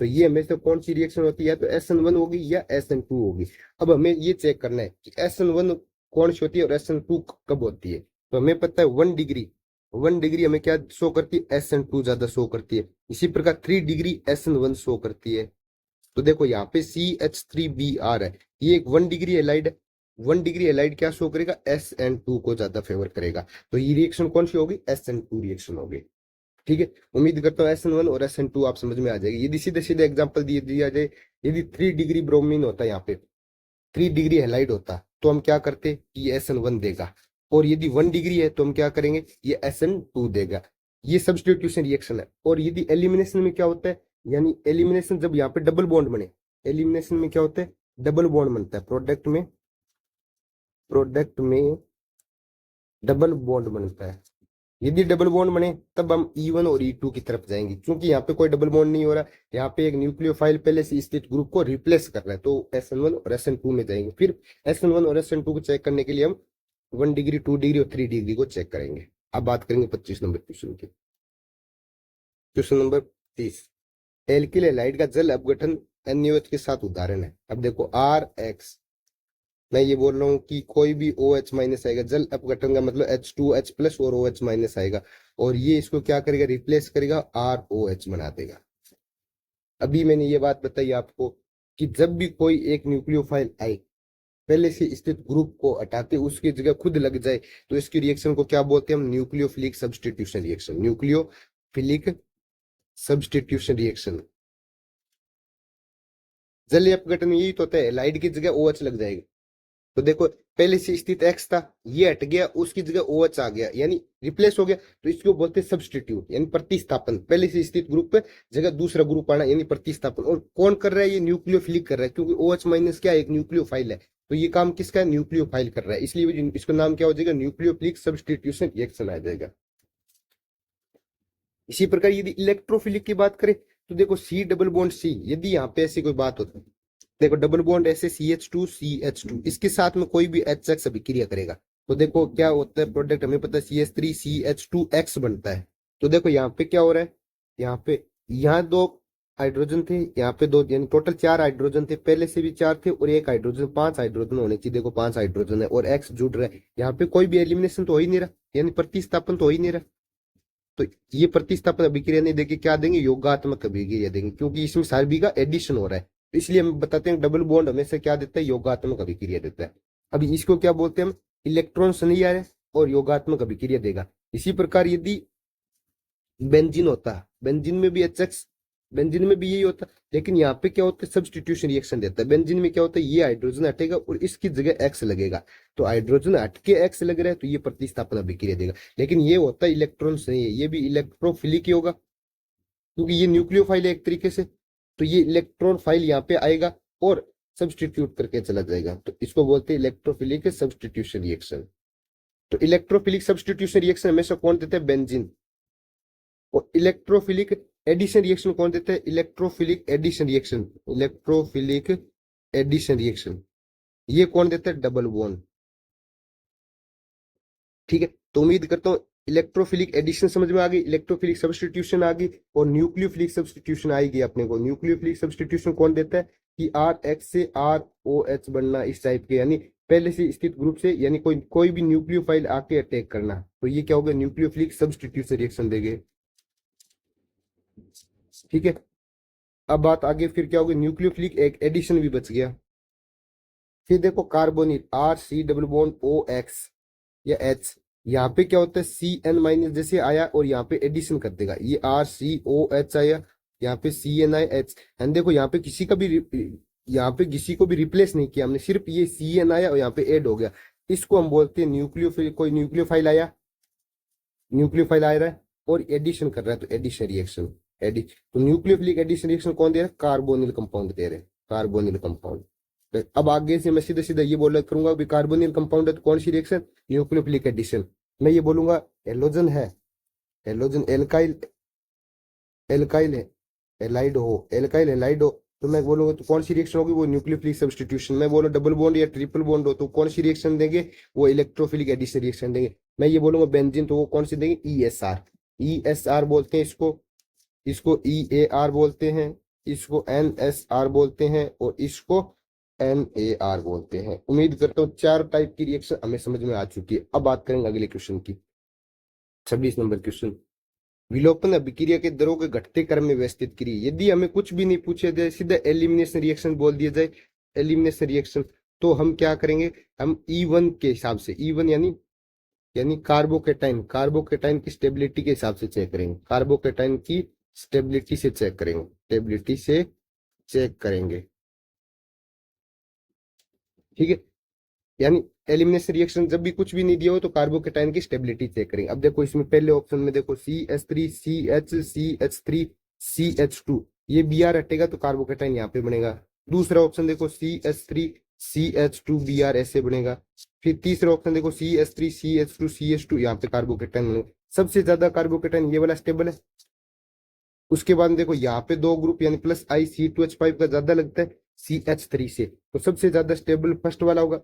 Speaker 1: तो ये हमेशा कौन सी रिएक्शन होती है, या तो SN1 होगी या SN2 होगी। अब हमें ये चेक करना है कि SN1 कौन सी होती है और SN2 कब होती है। तो हमें पता है 1 डिग्री, 1 डिग्री हमें क्या शो करती है, SN2 ज्यादा शो करती है। इसी प्रकार 3 डिग्री SN1 शो करती है। तो देखो यहाँ पे CH3Br है, ये एक 1 डिग्री एलाइड है। 1 डिग्री एलाइड क्या शो करेगा, SN2 को ज्यादा फेवर करेगा। तो ये रिएक्शन कौन सी होगी, SN2 रिएक्शन होगी। ठीक है, उम्मीद करता हूँ SN1 और SN2 आप समझ में आ जाएगी। यदि सीधे सीधे एग्जाम्पल दिया जाए, यदि 3 डिग्री ब्रोमीन होता है, यहाँ पे 3 डिग्री हेलाइड होता, तो हम क्या करते, ये SN1 देगा। और यदि 1 डिग्री है तो हम क्या करेंगे, ये SN2 देगा। ये सब्स्टिट्यूशन रिएक्शन है। और यदि एलिमिनेशन में क्या होता है, यानी एलिमिनेशन जब यहाँ पे डबल बॉन्ड बने, एलिमिनेशन में क्या होता है, डबल बॉन्ड बनता है। प्रोडक्ट में डबल बॉन्ड बनता है। यदि डबल बॉन्ड बने तब हम E1 और E2 की तरफ जाएंगे, क्योंकि यहाँ पे कोई डबल बॉन्ड नहीं हो रहा, यहाँ पे एक न्यूक्लियोफाइल पहले से स्थित ग्रुप को रिप्लेस कर रहा है। तो SN1 और SN2 में जाएंगे। फिर SN1 और SN2 को चेक करने के लिए हम 1 डिग्री, 2 डिग्री और 3 डिग्री को चेक करेंगे। अब बात करेंगे 25 नंबर क्वेश्चन की। क्वेश्चन नंबर 30, एल्किल हैलाइड का जल अपघटन NaOH के साथ उदाहरण है। अब देखो RX, मैं ये बोल रहा हूँ कि कोई भी OH माइनस आएगा, जल अपघटन का मतलब H2H प्लस और OH माइनस आएगा, और ये इसको क्या करेगा, रिप्लेस करेगा, ROH बना देगा। अभी मैंने ये बात बताई आपको कि जब भी कोई एक न्यूक्लियोफाइल आए, पहले से स्थित ग्रुप को हटाते उसकी जगह खुद लग जाए, तो इसकी रिएक्शन को क्या बोलते हैं हम, nucleophilic substitution reaction. Nucleophilic substitution reaction. जल अपघटन में यही तो होता है, लाइट की जगह OH लग जाएगा। तो देखो पहले से स्थित X था, ये हट गया, उसकी जगह OH आ गया, यानी रिप्लेस हो गया। तो इसको बोलते हैं सब्सटीट्यूट, यानी प्रतिस्थापन। पहले से स्थित ग्रुप पे जगह दूसरा ग्रुप आना, यानी प्रतिस्थापन। और कौन कर रहा है, ये न्यूक्लियोफिलिक कर रहा है, क्योंकि OH माइनस क्या है, एक न्यूक्लियोफाइल है। तो ये काम किसका है, न्यूक्लियोफाइल कर रहा है, इसलिए इसका नाम क्या हो जाएगा, न्यूक्लियोफिलिक सब्सटीट्यूशन रिएक्शन आ जाएगा। इसी प्रकार यदि इलेक्ट्रोफिलिक की बात करें, तो देखो C डबल बॉन्ड C, यदि यहाँ पे ऐसी कोई बात होती, देखो डबल बॉन्ड ऐसे CH2 इसके साथ में कोई भी HX अभिक्रिया करेगा, तो देखो क्या होता है, प्रोडक्ट हमें पता है CH3CH2X बनता है। तो देखो यहाँ पे क्या हो रहा है, यहाँ 2 हाइड्रोजन थे, यहाँ पे 2, यानी टोटल 4 हाइड्रोजन थे, पहले से भी 4 थे और एक हाइड्रोजन, 5 हाइड्रोजन होने चाहिए। देखो 5 हाइड्रोजन है और X जुड़ रहा है, यहाँ पे कोई भी एलिमिनेशन तो हो ही नहीं रहा, यानी प्रतिस्थापन तो हो ही नहीं रहा। तो ये प्रतिस्थापन अभिक्रिया नहीं देंगे, क्या देंगे, योगात्मक अभिक्रिया देंगे, क्योंकि इसमें सभी का एडिशन हो रहा है। तो इसलिए हम बताते हैं डबल बॉन्ड हमेशा क्या देता है, योगात्मक अभिक्रिया देता है। अभी इसको क्या बोलते हैं हम, इलेक्ट्रॉन्स नहीं आ रहे और योगात्मक अभिक्रिया देगा। इसी प्रकार यदि बेंजीन होता, बेंजीन में भी HX, बेंजीन में भी यही होता, लेकिन यहाँ पे क्या होता है, सब्सटीट्यूशन रिएक्शन देता है। बेंजीन में क्या होता है, ये हाइड्रोजन हटेगा और इसकी जगह X लगेगा, तो हाइड्रोजन हट के X लग रहा है, तो ये प्रतिस्थापन अभिक्रिया देगा। लेकिन ये होता है इलेक्ट्रॉन्स नहीं है, ये भी इलेक्ट्रोफिलिक ही होगा, क्योंकि ये न्यूक्लियोफाइल है एक तरीके से। तो ये इलेक्ट्रॉन फाइल यहाँ पे आएगा और सब्स्टिट्यूट करके चला जाएगा, तो इसको बोलते हैं इलेक्ट्रोफिलिक सब्स्टिट्यूशन रिएक्शन। तो इलेक्ट्रोफिलिक सब्स्टिट्यूशन रिएक्शन हमेशा कौन देता है? बेंजीन। और इलेक्ट्रोफिलिक एडिशन रिएक्शन कौन देता है? Electrophilic addition reaction, electrophilic addition reaction ये कौन देता है? Double bond. ठीक है, तो उम्मीद करता हूँ इलेक्ट्रोफिलिक एडिशन समझ में आ गई, इलेक्ट्रोफिलिक सब्स्टिट्यूशन आ गई, और न्यूक्लियोफिलिक सब्स्टिट्यूशन आएगी अपने को। न्यूक्लियोफिलिक सब्स्टिट्यूशन कौन देता है? कि आर एक्स से आर ओ एच बनना, इस टाइप के, यानी पहले से स्थित ग्रुप से, यानी कोई कोई भी न्यूक्लियोफाइल आके अटैक करना, तो ये क्या होगा? न्यूक्लियोफिलिक सब्स्टिट्यूशन रिएक्शन देंगे। ठीक है, अब बात आगे फिर क्या होगी? न्यूक्लियोफिलिक एक एडिशन भी बच गया। फिर देखो carbonyl, R C double bond O X या एच, यहाँ पे क्या होता है? सी एन माइनस जैसे आया और यहाँ पे एडिशन कर देगा, ये आर सी ओ एच आया, यहाँ पे C N I H. And देखो यहाँ पे किसी का भी यहाँ पे किसी को भी रिप्लेस नहीं किया हमने, सिर्फ ये सी एन आया और यहाँ पे ऐड हो गया। इसको हम बोलते हैं न्यूक्लियोफाइल। कोई न्यूक्लियोफाइल आया, न्यूक्लियोफाइल आ रहा है और एडिशन कर रहा है, तो एडिशन रिएक्शन। एडि तो न्यूक्लियोफिलिक एडिशन रिएक्शन कौन दे रहा है? कार्बोनिल कंपाउंड दे रहे हैं, कार्बोनिल कंपाउंड। अब आगे से मैं सीधा सीधा ये बोला करूंगा भी कार्बोनिल कंपाउंड है तो कौन सी रिएक्शन? Nucleophilic addition. मैं ये बोलूंगा हेलोजन है, हेलोजन एल्काइल, एल्काइल है, एलाइड हो, एल्काइल एलाइड हो, तो मैं बोलूंगा तो कौन सी रिएक्शन होगी? वो न्यूक्लियोफिलिक सब्स्टिट्यूशन। मैं बोलूँ डबल बॉन्ड या ट्रिपल बॉन्ड हो तो कौन सी रिएक्शन देंगे? वो इलेक्ट्रोफिलिक एडिशन रिएक्शन देंगे। मैं ये बोलूंगा बेंजीन, तो वो कौन सी देंगे? E S R, E S R बोलते हैं इसको, इसको ई ए आर बोलते हैं, इसको एन एस आर बोलते हैं, और इसको एन ए आर बोलते हैं। उम्मीद करता हूँ चार टाइप की रिएक्शन हमें समझ में आ चुकी है। अब बात करेंगे अगले क्वेश्चन की, 26 नंबर क्वेश्चन। विलोपन अभिक्रिया के दरों के घटते क्रम में व्यवस्थित क्रिया। यदि हमें कुछ भी नहीं पूछे जाए, सीधा एलिमिनेशन रिएक्शन बोल दिया जाए, एलिमिनेशन रिएक्शन, तो हम क्या करेंगे? हम E1 के हिसाब से, E1 यानी कार्बोकेटाइन, कार्बोकेटाइन की स्टेबिलिटी के हिसाब से चेक करेंगे, कार्बोकेटाइन की स्टेबिलिटी से चेक करेंगे, स्टेबिलिटी से चेक करेंगे। ठीक है, यानी एलिमिनेशन रिएक्शन जब भी कुछ भी नहीं दिया हो तो कार्बोकेटाइन की स्टेबिलिटी चेक करेंगे। अब देखो इसमें पहले ऑप्शन में देखो CH3 CH CH3 CH2, ये Br हटेगा तो कार्बोकेटाइन यहाँ पे बनेगा। दूसरा ऑप्शन देखो CH3 CH2 Br ऐसे बनेगा। फिर तीसरा ऑप्शन देखो CH3 CH2 CH2, यहाँ पे कार्बोकेटाइन बनेगा। सबसे ज्यादा कार्बोकेटाइन ये वाला स्टेबल है। उसके बाद देखो यहाँ पे दो ग्रुप यानी प्लस आई C2H5 का ज्यादा लगता है CH3 से, तो सबसे ज्यादा स्टेबल फर्स्ट वाला होगा।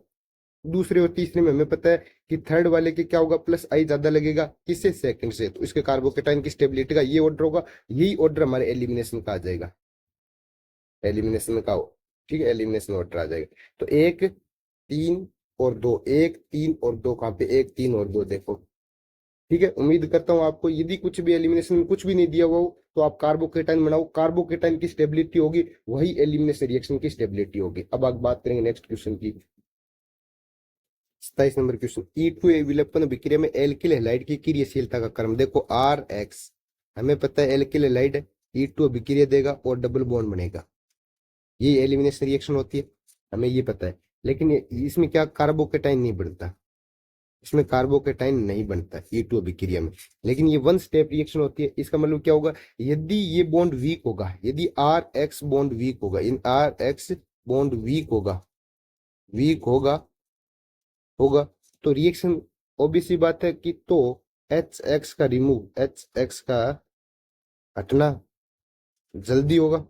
Speaker 1: दूसरे और तीसरे में हमें पता है कि थर्ड वाले के क्या होगा? प्लस आई ज्यादा लगेगा, किससे? सेकंड से, तो इसके कार्बोकेटाइन की स्टेबिलिटी का ये ऑर्डर होगा। यही ऑर्डर हमारे एलिमिनेशन का आ जाएगा, एलिमिनेशन का, ठीक है, एलिमिनेशन ऑर्डर आ जाएगा। तो 1 3 और 2, 1 3 और 2, कहाँ पे 1 3 और 2 देखो। ठीक है, उम्मीद करता हूँ आपको यदि कुछ भी एलिमिनेशन में कुछ भी नहीं दिया हुआ हो तो आप कार्बोकेटाइन बनाओ, कार्बोकेटाइन की स्टेबिलिटी होगी वही एलिमिनेशन रिएक्शन की स्टेबिलिटी होगी। अब आप बात करेंगे नेक्स्ट क्वेश्चन की, 27 नंबर क्वेश्चन। E2 विलपन विक्रिया में एल्किल हैलाइड की क्रियाशीलता का क्रम। देखो RX हमें पता है एल्किल हैलाइड है, E2 विक्रिया देगा और डबल बॉन्ड बनेगा, ये एलिमिनेशन रिएक्शन होती है, हमें ये पता है। लेकिन इसमें क्या कार्बोकेटाइन नहीं बनता, इसमें कार्बोकेटाइन नहीं बनता E2 अभिक्रिया में, लेकिन ये वन स्टेप रिएक्शन होती है। इसका मतलब क्या होगा? यदि ये बॉन्ड वीक होगा, यदि RX बॉन्ड वीक होगा, इन RX बॉन्ड वीक होगा, वीक होगा तो रिएक्शन ओबीसी बात है कि तो HX का रिमूव, HX का हटना जल्दी होगा,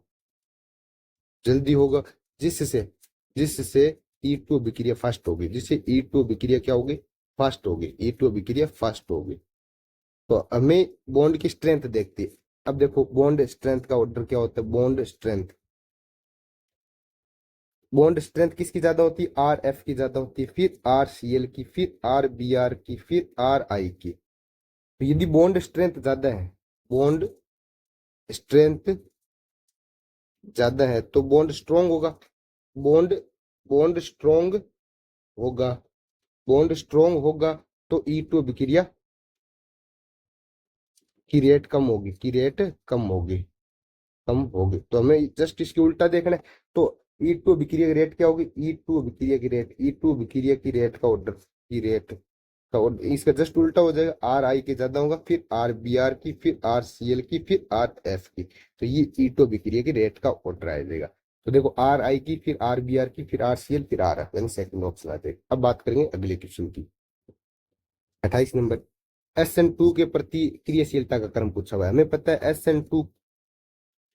Speaker 1: जल्दी होगा, जिससे जिससे E2 अभिक्रिया फास्ट होगी, जिससे E2 अभिक्रिया क्या होगी? फास्ट होगी, E2 अभिक्रिया फास्ट होगी। तो हमें बॉन्ड की स्ट्रेंथ देखती है। अब देखो बॉन्ड स्ट्रेंथ का ऑर्डर क्या होता है? बॉन्ड स्ट्रेंथ, बॉन्ड स्ट्रेंथ किसकी ज्यादा होती है? RF की ज्यादा होती है, फिर RCl की, फिर RBr की, फिर RI की। तो यदि बॉन्ड स्ट्रेंथ ज्यादा है, बॉन्ड स्ट्रेंथ ज्यादा है तो बॉन्ड स्ट्रॉन्ग होगा, बॉन्ड बॉन्ड स्ट्रॉन्ग होगा, बॉन्ड स्ट्रॉन्ग होगा तो E2 अभिक्रिया की रेट कम होगी, की रेट कम होगी, कम होगी। तो हमें जस्ट इसकी उल्टा देखना है। तो E2 अभिक्रिया की रेट क्या होगी? E2 अभिक्रिया की रेट, E2 अभिक्रिया की रेट का ऑर्डर, की रेट का ऑर्डर इसका जस्ट उल्टा हो जाएगा, RI के ज्यादा होगा, फिर RBr की, फिर RCl की, फिर RF की। तो ये E2 अभिक्रिया की रेट का ऑर्डर आ जाएगा। तो देखो आर आई की, फिर आर बी आर की, फिर आर सी एल, फिर आर एफ, यानी सेकंड ऑप्शन आ जाएगा। अब बात करेंगे अगले क्वेश्चन की, 28 नंबर। SN2 के प्रति क्रियाशीलता का क्रम पूछा हुआ है। हमें पता है SN2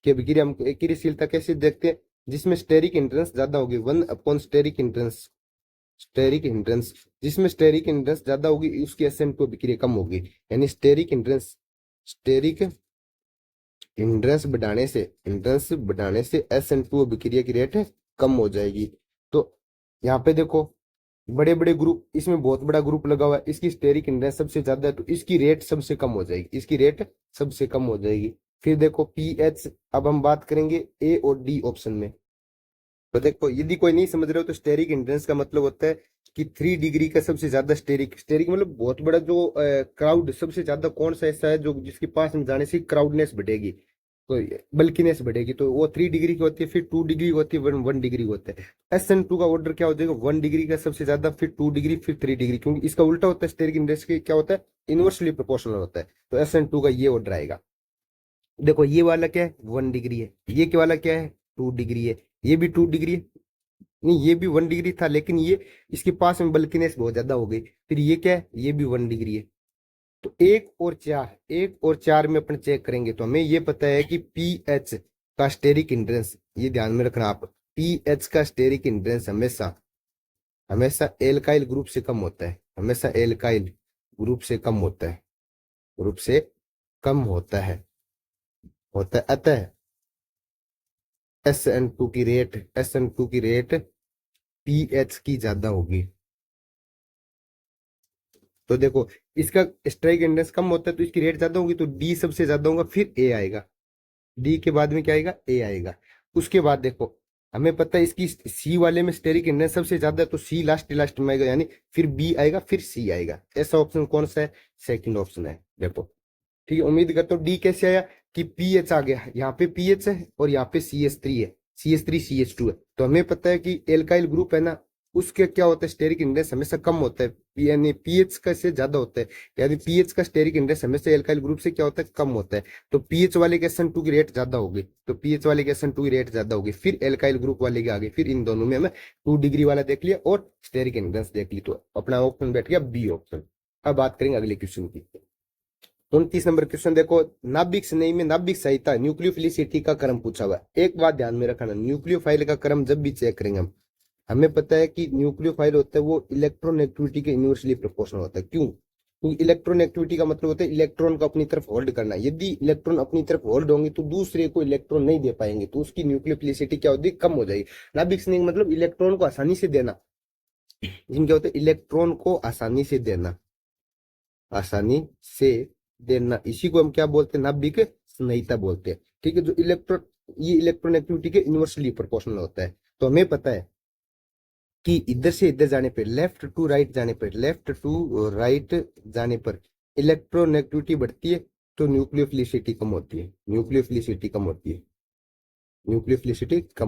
Speaker 1: की अभिक्रिया हम क्रियाशीलता कैसे देखते हैं, जिसमें स्टेरिक हिंड्रेंस ज्यादा होगी, 1/स्टेरिक हिंड्रेंस, स्टेरिक हिंड्रेंस, जिसमें स्टेरिक हिंड्रेंस ज्यादा होगी उसकी SN2 अभिक्रिया कम होगी। यानी स्टेरिक हिंड्रेंस बढ़ाने से SN2 अभिक्रिया की रेट कम हो जाएगी। तो यहाँ पे देखो बड़े बड़े ग्रुप, इसमें बहुत बड़ा ग्रुप लगा हुआ है, इसकी स्टेरिक इंडेक्स सबसे ज्यादा है, तो इसकी रेट सबसे कम हो जाएगी, इसकी रेट सबसे कम हो जाएगी। फिर देखो पीएच, अब हम बात करेंगे ए और डी ऑप्शन में। तो देखो यदि कोई नहीं समझ रहे हो तो स्टेरिक इंडेक्स का मतलब होता है कि 3 डिग्री का सबसे ज्यादा स्टेरिक, स्टेरिक मतलब बहुत बड़ा जो क्राउड, सबसे ज्यादा कौन सा ऐसा है जो जिसके पास में जाने से क्राउडनेस बढ़ेगी, तो बल्कीनेस बढ़ेगी, तो वो 3 डिग्री की होती है, फिर 2 डिग्री होती है, 1 डिग्री होता है। SN2 का ऑर्डर क्या हो जाएगा, 1 डिग्री का सबसे ज्यादा, फिर 2 डिग्री, फिर 3 डिग्री, क्योंकि इसका उल्टा होता है, स्टेरिक इंडेक्स के क्या होता है, इनवर्सली प्रोपोर्शनल होता है। तो SN2 का ये ऑर्डर आएगा। देखो ये वाला क्या है, 1 डिग्री है, ये क्या वाला क्या है, 2 डिग्री है, ये भी 2 डिग्री है, नहीं ये भी 1 डिग्री था, लेकिन ये इसके पास में बल्कीनेस बहुत ज्यादा हो गई। फिर ये क्या है, ये भी 1 डिग्री है। तो 1 और 4 में अपन चेक करेंगे तो हमें ये पता है कि पीएच का स्टेरिक हिंड्रेंस, ये ध्यान में रखना आप, पीएच का स्टेरिक हिंड्रेंस हमेशा हमेशा एल्काइल ग्रुप से कम होता है, हमेशा एल्काइल ग्रुप से कम होता है, ग्रुप से कम होता है। अतः एस एन टू की रेट पीएच की ज्यादा होगी। तो देखो इसका स्ट्राइक इंडेक्स कम होता है तो इसकी रेट ज्यादा होगी, तो डी सबसे ज्यादा होगा, फिर ए आएगा, डी के बाद में क्या आएगा, ए आएगा। उसके बाद देखो हमें पता है इसकी सी वाले में स्टेरिक इंडेक्स सबसे ज्यादा है, तो सी लास्ट में आएगा, यानी फिर बी आएगा, फिर सी आएगा। ऐसा ऑप्शन कौन सा है, सेकंड ऑप्शन है। देखो ठीक है, उम्मीद करता हूँ डी कैसे आया कि पीएच आ गया, यहाँ पे पीएच है और यहाँ पे CH3 है, CH3 CH2 है। तो हमें पता है कि एल्काइल ग्रुप है ना, उसके क्या होता है, स्टेरिक इंडेक्स हमेशा कम होता है, यानी पीएच का से ज्यादा होता है, यानी पीएच का स्टेरिक इंडेक्स हमेशा एल्काइल ग्रुप से क्या होता है, कम होता है। तो पीएच वाले के SN2 की रेट ज्यादा होगी, तो पीएच वाले के SN2 की रेट ज्यादा होगी, फिर एल्काइल ग्रुप वाले के आगे, फिर इन दोनों में हमें 2 डिग्री वाला देख लिया और स्टेरिक इंडेक्स देख ली, तो अपना ऑप्शन बैठ गया बी ऑप्शन। अब बात करेंगे अगले क्वेश्चन की, 29 नंबर क्वेश्चन देखो, नाभिक स्नेही में नाभिक सहिता न्यूक्लियोफिलिसिटी का क्रम पूछा हुआ है। एक बात ध्यान में रखना, न्यूक्लियोफाइल का क्रम जब भी चेक करेंगे हम, हमें पता है कि न्यूक्लियोफाइल होता है वो इलेक्ट्रोनेगेटिविटी के इन्वर्सली प्रोपोर्शनल होता है। क्यों, क्योंकि इलेक्ट्रोनेगेटिविटी का मतलब होता है इलेक्ट्रॉन को अपनी तरफ होल्ड करना। यदि इलेक्ट्रॉन अपनी तरफ होल्ड होंगे तो दूसरे को इलेक्ट्रॉन नहीं दे पाएंगे, तो उसकी न्यूक्लियोफिलिसिटी क्या होती है, कम हो जाएगी। नाभिक स्नेही मतलब इलेक्ट्रॉन को आसानी से देना, इसमें क्या होता है, इलेक्ट्रॉन को आसानी से देना, आसानी से देना, इसी को हम क्या बोलते हैं, नाभिक स्नेहिता बोलते हैं। ठीक है, जो ये इलेक्ट्रॉन एक्टिविटी के इनवर्सली प्रोपोर्शनल होता है। तो हमें पता है कि इधर से इधर जाने पर, लेफ्ट टू राइट जाने पर इलेक्ट्रॉन एक्टिविटी बढ़ती है, तो न्यूक्लियोफिलिसिटी कम होती है, न्यूक्लियोफिलिसिटी कम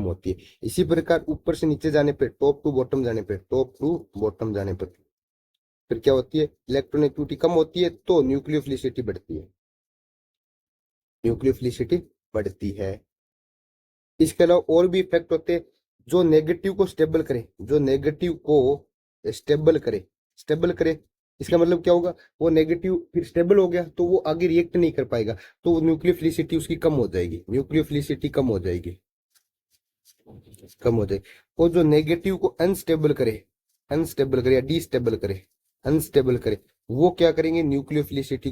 Speaker 1: होती है। इसी प्रकार ऊपर से नीचे जाने पर, टॉप टू बॉटम जाने पर फिर क्या होती है, इलेक्ट्रॉन एक्टिविटी कम होती है, तो न्यूक्लियोफिलिसिटी बढ़ती है। इसके अलावा और भी इफेक्ट होते हैं जो नेगेटिव को स्टेबल करे। इसका मतलब क्या होगा, वो नेगेटिव फिर स्टेबल हो गया तो वो आगे रिएक्ट नहीं कर पाएगा, तो न्यूक्लियोफिलिसिटी उसकी कम हो जाएगी, और जो नेगेटिव को अनस्टेबल करे या अनस्टेबल करे, वो क्या करेंगे, न्यूक्लियोफिलिसिटी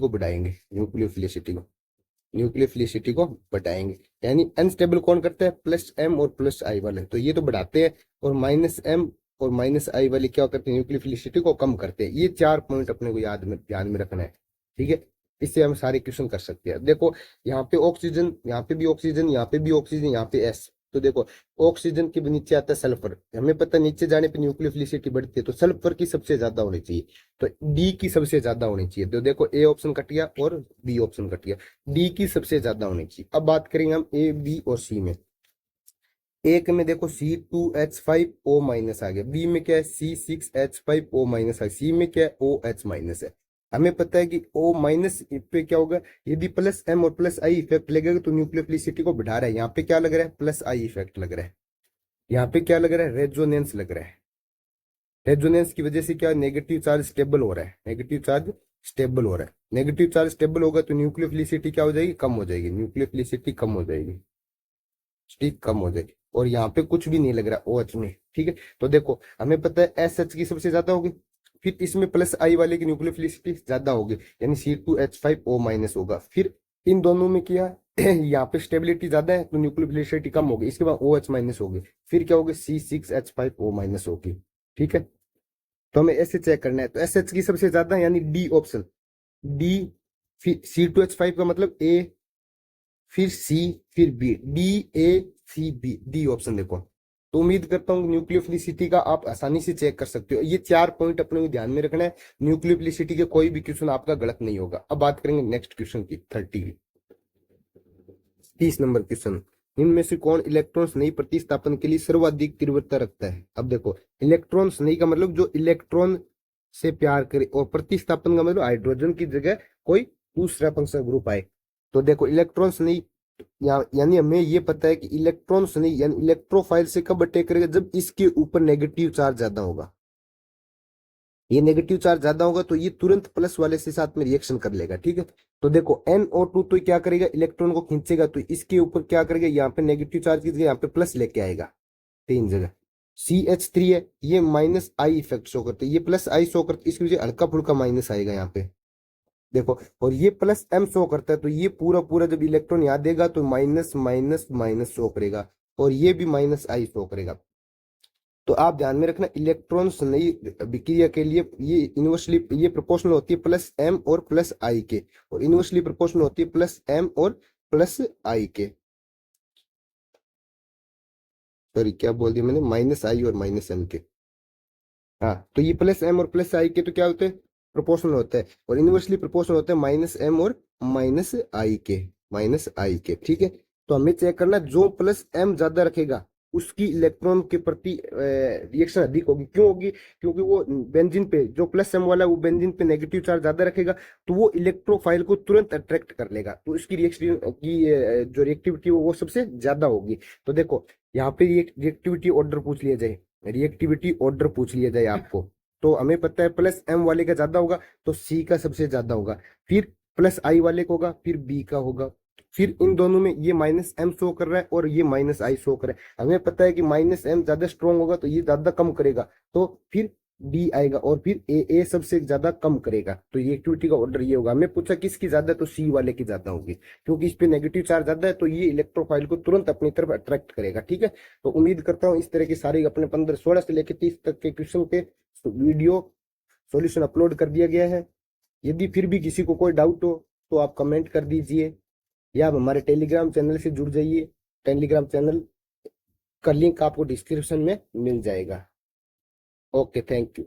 Speaker 1: को बढ़ाएंगे। यानी अनस्टेबल कौन करता है, +M और +I वाले, तो ये तो बढ़ाते हैं, और -M और -I वाले क्या करते हैं, न्यूक्लियोफिलिसिटी को कम करते हैं। ये 4 पॉइंट अपने को ध्यान में रखना है। ठीक है, इससे हम सारे क्वेश्चन कर सकते हैं। देखो यहाँ पे ऑक्सीजन, यहाँ पे भी ऑक्सीजन, यहाँ पे भी ऑक्सीजन, यहाँ पे S। तो देखो ऑक्सीजन के नीचे आता है सल्फर, हमें पता है नीचे जाने पे न्यूक्लियोफिलिसिटी बढ़ती है, तो सल्फर की सबसे ज्यादा होनी चाहिए, तो डी की सबसे ज्यादा होनी चाहिए। तो देखो ए ऑप्शन कट गया और बी ऑप्शन कट गया, डी की सबसे ज्यादा होनी चाहिए। अब बात करेंगे हम ए, बी और सी में। एक में देखो C2H5O- आ गया, बी में क्या है, C6H5O- है, सी में क्या है, OH- है। हमें पता है कि O- पे क्या होगा, यदि +M और +I इफेक्ट लगेगा तो न्यूक्लियोफिलिसिटी को बढ़ा रहा है, यहाँ पे क्या लग रहा है, +I इफेक्ट लग रहा है। यहाँ पे क्या लग रहा है, रेजोनेंस लग रहा है। रेजोनेंस की वजह से क्या, नेगेटिव चार्ज स्टेबल हो रहा है, नेगेटिव चार्ज स्टेबल हो रहा है। नेगेटिव चार्ज स्टेबल होगा तो न्यूक्लियोफिलिसिटी क्या हो जाएगी, कम हो जाएगी, न्यूक्लियोफिलिसिटी कम हो जाएगी, ठीक कम हो जाएगी। और यहाँ पे कुछ भी नहीं लग रहा ओ एच में, ठीक है। तो देखो हमें पता है एस एच की सबसे ज्यादा होगी, फिर इसमें प्लस आई वाले की न्यूक्लियोफिलिसिटी ज्यादा होगी, यानी C2H5O माइनस होगा। फिर इन दोनों में किया यहाँ पे स्टेबिलिटी ज्यादा है तो न्यूक्लियोफिलिसिटी कम होगी, इसके बाद OH माइनस होगी, फिर क्या होगी C6H5O माइनस होगी, ठीक है। तो हमें ऐसे चेक करना है, तो एस एच की सबसे ज्यादा है, यानी डी ऑप्शन, डी। फिर C2H5 का मतलब ए, फिर सी, फिर बी, DACB, डी ऑप्शन देखो। तो उम्मीद करता हूँ न्यूक्लियोफिलिसिटी का आप आसानी से चेक कर सकते हो। ये 4 पॉइंट अपने को ध्यान में रखना है, न्यूक्लियोफिलिसिटी के कोई भी क्वेश्चन आपका गलत नहीं होगा। अब बात करेंगे नेक्स्ट क्वेश्चन की, 30 नंबर क्वेश्चन। इनमें से कौन इलेक्ट्रॉन्स नई प्रतिस्थापन के लिए सर्वाधिक तीव्रता रखता है। अब देखो इलेक्ट्रॉन्स नई का मतलब जो इलेक्ट्रॉन से प्यार करे, और प्रतिस्थापन का मतलब हाइड्रोजन की जगह कोई दूसरा फंक्शनल ग्रुप आए। तो देखो इलेक्ट्रॉन्स नहीं, यानी हमें ये पता है कि इलेक्ट्रॉन्स नहीं यानी इलेक्ट्रोफाइल से कब अटैक करेगा, जब इसके ऊपर नेगेटिव चार्ज ज्यादा होगा। ये नेगेटिव चार्ज ज्यादा होगा तो ये तुरंत प्लस वाले से साथ में रिएक्शन कर लेगा, ठीक है। तो देखो NO2 तो क्या करेगा, इलेक्ट्रॉन को खींचेगा, तो इसके ऊपर क्या करेगा, यहाँ पे नेगेटिव चार्ज की जगह यहाँ पे प्लस लेके आएगा, 3 जगह। CH3 है, ये माइनस आई इफेक्ट शो करते, ये प्लस आई शो करते, इसकी वजह हल्का फुल्का माइनस आएगा यहाँ पे, देखो। और ये प्लस M शो करता है, तो ये पूरा पूरा जब इलेक्ट्रॉन यहाँ देगा तो माइनस माइनस माइनस शो करेगा, और ये भी माइनस आई शो करेगा। तो आप ध्यान में रखना, इलेक्ट्रॉन्स नई विक्रिया के लिए ये इनवर्सली ये प्रोपोर्शनल होती है प्लस M और प्लस आई के, और इनवर्सली प्रोपोर्शनल होती है प्लस M और प्लस आई के। सॉरी क्या बोल दिया मैंने, माइनस आई और माइनस M के। हाँ, तो ये प्लस M और प्लस आई के तो क्या होते हैं, प्रोपोर्शनल होता है, और इनवर्सली प्रोपोर्शनल होता है माइनस M और माइनस आई के, माइनस आई के, ठीक है। तो हमें चेक करना, जो प्लस M ज्यादा रखेगा उसकी इलेक्ट्रॉन के प्रति रिएक्शन अधिक होगी। क्यों होगी, क्योंकि वो बेंजीन पे जो प्लस M वाला है, वो बेंजीन पे नेगेटिव चार्ज ज्यादा रखेगा, तो वो इलेक्ट्रोफाइल को तुरंत अट्रैक्ट कर लेगा, तो इसकी रिएक्शन की जो रिएक्टिविटी वो सबसे ज्यादा होगी। तो देखो यहाँ पे रिएक्टिविटी ऑर्डर पूछ लिया जाए, रिएक्टिविटी ऑर्डर पूछ लिया जाए आपको, तो हमें पता है प्लस M वाले का ज्यादा होगा तो C का सबसे ज्यादा होगा, फिर प्लस I वाले का होगा, फिर B का होगा, फिर इन दोनों में ये माइनस M शो कर रहा है और ये माइनस I शो कर रहा है। हमें पता है कि माइनस M ज्यादा स्ट्रॉन्ग होगा तो ये ज्यादा कम करेगा, तो फिर D आएगा, और फिर A सबसे ज्यादा कम करेगा। तो ये एक्टिविटी का ऑर्डर ये होगा। हमें पूछा किसकी ज्यादा, तो C वाले की ज्यादा होगी, क्योंकि इस पे नेगेटिव चार्ज ज्यादा है, तो ये इलेक्ट्रोफाइल को तुरंत अपनी तरफ अट्रैक्ट करेगा, ठीक है। तो उम्मीद करता हूँ इस तरह की सारी अपने 15 16 से लेकर 30 तक के क्वेश्चन के वीडियो सॉल्यूशन अपलोड कर दिया गया है। यदि फिर भी किसी को कोई डाउट हो तो आप कमेंट कर दीजिए, या आप हमारे टेलीग्राम चैनल से जुड़ जाइए। टेलीग्राम चैनल का लिंक आपको डिस्क्रिप्शन में मिल जाएगा। Okay, thank you.